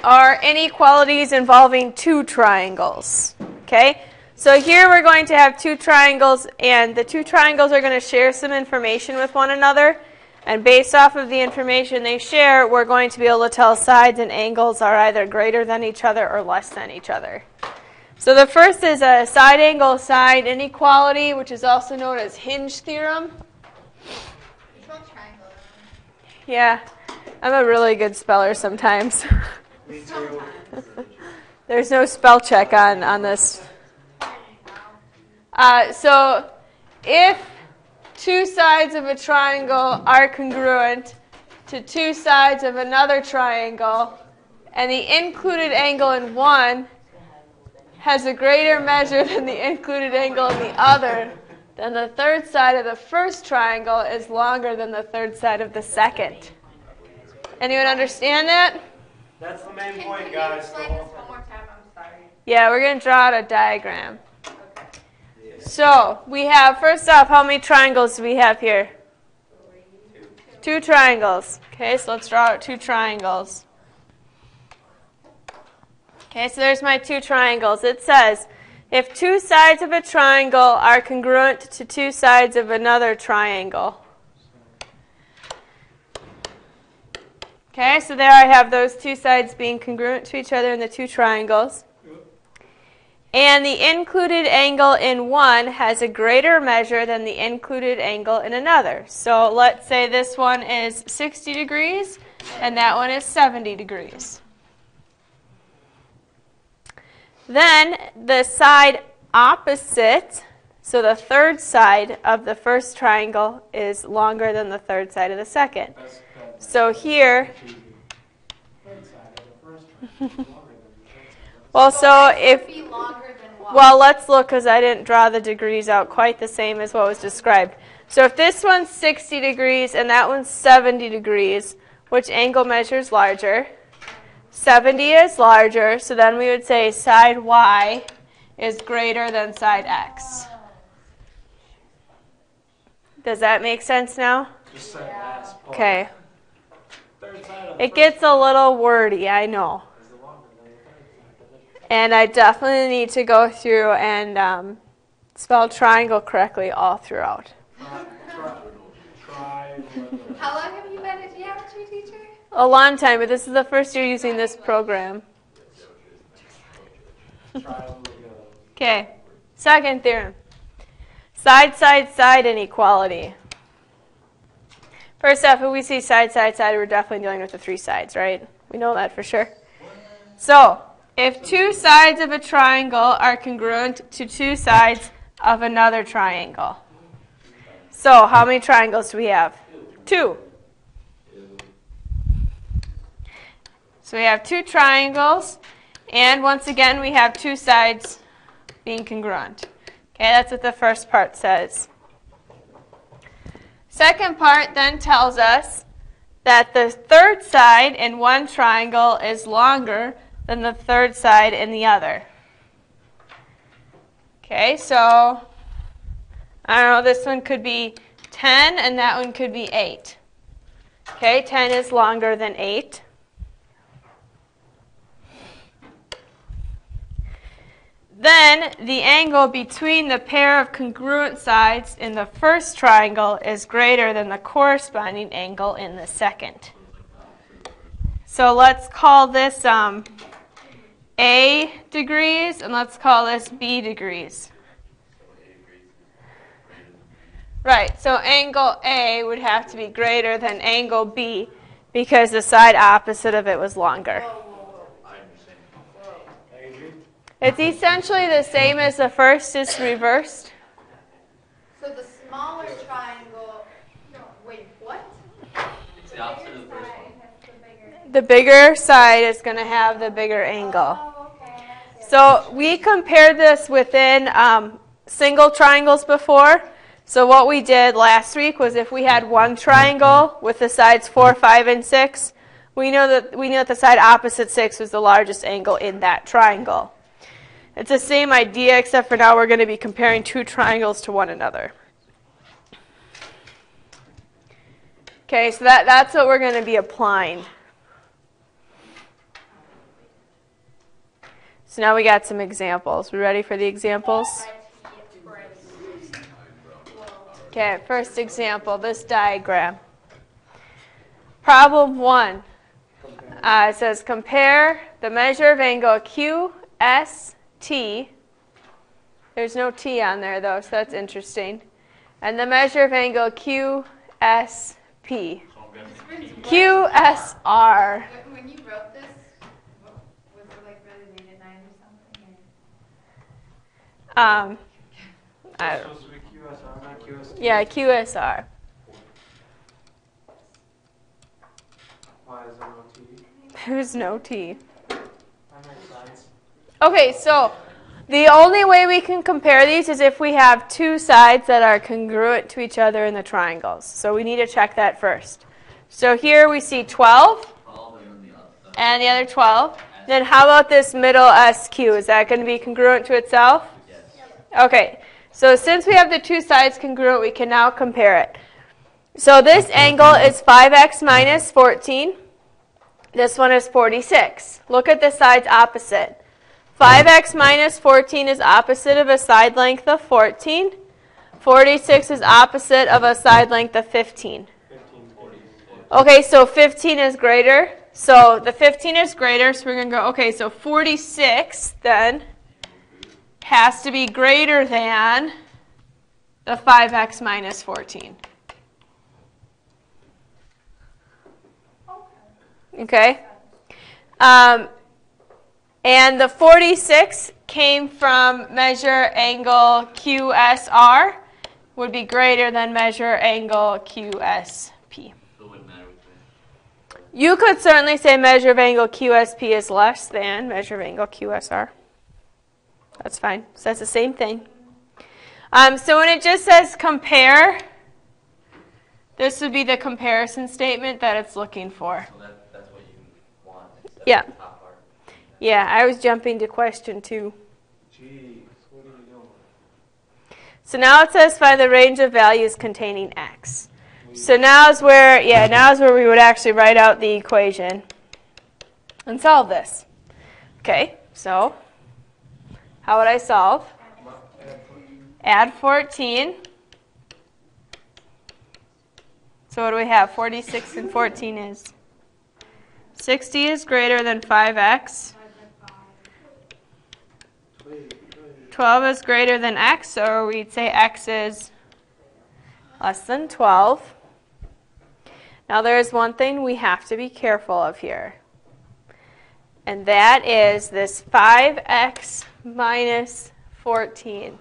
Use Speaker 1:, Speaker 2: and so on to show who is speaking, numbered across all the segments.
Speaker 1: are inequalities involving two triangles. Okay? So here we're going to have two triangles, and the two triangles are going to share some information with one another. And based off of the information they share, we're going to be able to tell sides and angles are either greater than each other or less than each other. So the first is a side angle side inequality, which is also known as hinge theorem. Yeah, I'm a really good speller sometimes.
Speaker 2: Me too.
Speaker 1: There's no spell check on this. So if two sides of a triangle are congruent to two sides of another triangle, and the included angle in one has a greater measure than the included angle in the other, then the third side of the first triangle is longer than the third side of the second. Anyone understand that?
Speaker 2: That's the main point, guys.
Speaker 3: Can you explain this one more time? I'm sorry.
Speaker 1: Yeah, we're going to draw out a diagram. So we have, first off, how many triangles do we have here? Two triangles. Okay, so let's draw out two triangles. Okay, so there's my two triangles. It says, if two sides of a triangle are congruent to two sides of another triangle. Okay, so there I have those two sides being congruent to each other in the two triangles. And the included angle in one has a greater measure than the included angle in another. So let's say this one is 60 degrees and that one is 70 degrees. Then the side opposite, so the third side of the first triangle is longer than the third side of the second. So here, well, so if, well, let's look because I didn't draw the degrees out quite the same as what was described. So if this one's 60 degrees and that one's 70 degrees, which angle measures larger? 70 is larger, so then we would say side Y is greater than side X. Does that make sense now?
Speaker 2: Just that last part.
Speaker 1: Okay. It gets a little wordy, I know. And I definitely need to go through and spell triangle correctly all throughout.
Speaker 3: How long have you been a geometry teacher?
Speaker 1: A long time, but this is the first year using this program. Okay, second theorem. Side, side, side inequality. First off, if we see side, side, side, we're definitely dealing with the three sides, right? We know that for sure. So, if two sides of a triangle are congruent to two sides of another triangle. So, how many triangles do we have? Two. So we have two triangles, and once again we have two sides being congruent. Okay, that's what the first part says. Second part then tells us that the third side in one triangle is longer than the third side in the other. Okay, so I don't know, this one could be 10 and that one could be 8. Okay, 10 is longer than 8. Then the angle between the pair of congruent sides in the first triangle is greater than the corresponding angle in the second. So let's call this A degrees, and let's call this B degrees. Right, so angle A would have to be greater than angle B because the side opposite of it was longer. It's essentially the same as the first, it's reversed.
Speaker 3: So the smaller triangle, wait, what?
Speaker 4: It's the opposite of the first one.
Speaker 1: The bigger side is going to have the bigger angle.
Speaker 3: Oh, okay.
Speaker 1: So we compared this within single triangles before. So what we did last week was if we had one triangle with the sides 4, 5, and 6, we know that the side opposite 6 was the largest angle in that triangle. It's the same idea, except for now we're going to be comparing two triangles to one another. Okay, so that's what we're going to be applying. So now we got some examples. We ready for the examples? Okay, first example, this diagram. Problem 1. It says compare the measure of angle QST. There's no T on there though, so that's interesting. And the measure of angle QSP. QSR.
Speaker 3: When you wrote this, was it like really late at night or something?
Speaker 1: I
Speaker 2: It's
Speaker 1: don't,
Speaker 2: supposed to be QSR, not QST.
Speaker 1: yeah, QSR.
Speaker 2: Why is there no T?
Speaker 1: There's no T.
Speaker 2: That makes sense.
Speaker 1: Okay, so the only way we can compare these is if we have two sides that are congruent to each other in the triangles. So we need to check that first. So here we see 12 and the other 12. Then how about this middle SQ? Is that going to be congruent to itself?
Speaker 4: Yes.
Speaker 1: Okay, so since we have the two sides congruent, we can now compare it. So this angle is 5x minus 14. This one is 46. Look at the sides opposite. 5x minus 14 is opposite of a side length of 14. 46 is opposite of a side length of 15.
Speaker 2: 1540.
Speaker 1: Okay, so 15 is greater. So the 15 is greater, so we're going to go, okay, so 46 then has to be greater than the 5x minus 14. Okay? And the 46 came from measure angle QSR would be greater than measure angle QSP.
Speaker 4: So it wouldn't matter which way.
Speaker 1: You could certainly say measure of angle QSP is less than measure of angle QSR. That's fine. So that's the same thing. So when it just says compare, this would be the comparison statement that it's looking for.
Speaker 4: So that's what you want instead
Speaker 1: Yeah.
Speaker 4: of the top part.
Speaker 1: Yeah, I was jumping to question 2.
Speaker 2: Jeez, what are you doing?
Speaker 1: So now it says find the range of values containing x. So now is where we would actually write out the equation and solve this. Okay, so how would I solve? Add 14. So what do we have? 46 and 14 is 60 is greater than 5x. 12 is greater than x, or we'd say x is less than 12. Now there is one thing we have to be careful of here. And that is this 5x minus 14.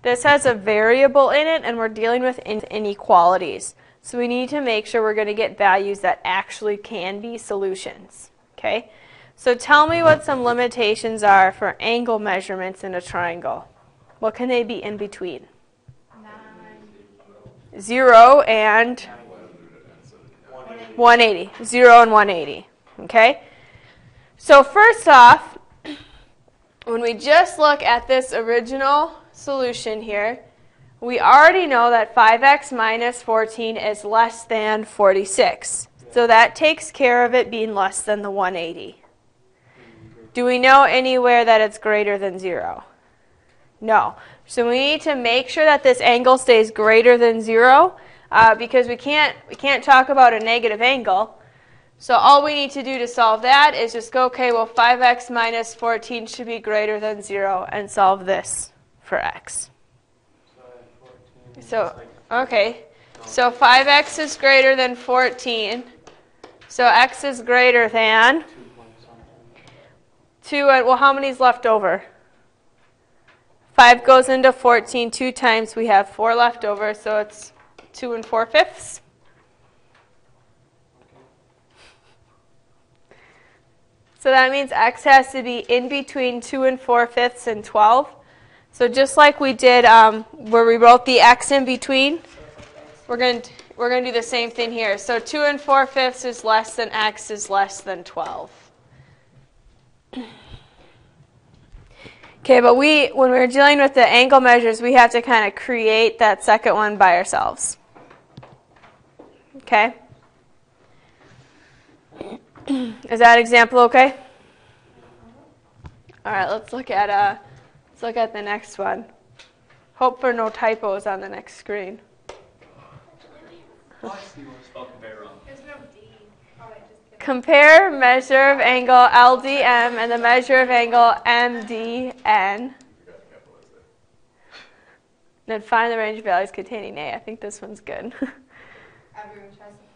Speaker 1: This has a variable in it, and we're dealing with inequalities. So we need to make sure we're going to get values that actually can be solutions. Okay? So tell me what some limitations are for angle measurements in a triangle. What can they be in between? 0 and 180. 0 and 180. Okay? So first off, when we just look at this original solution here, we already know that 5x minus 14 is less than 46. So that takes care of it being less than the 180. Do we know anywhere that it's greater than 0? No. So we need to make sure that this angle stays greater than 0 because we can't talk about a negative angle. So all we need to do to solve that is just go, okay, well 5x minus 14 should be greater than 0 and solve this for x. So, okay, so 5x is greater than 14. So x is greater than 2. Well, how many is left over? 5 goes into 14 2 times. We have 4 left over, so it's 2 4/5. So that means x has to be in between 2 4/5 and 12. So just like we did where we wrote the x in between, we're going to do the same thing here. So 2 4/5 is less than x is less than 12. Okay, but when we're dealing with the angle measures, we have to kind of create that second one by ourselves. Okay? Is that example okay? All right, let's look at the next one. Hope for no typos on the next screen.
Speaker 4: Oh, I see what spell compare wrong.
Speaker 3: There's no D. Oh, I just kidding.
Speaker 1: Compare measure of angle LDM and the measure of angle MDN. Then find the range of values containing A. I think this one's good.
Speaker 3: Everyone tries to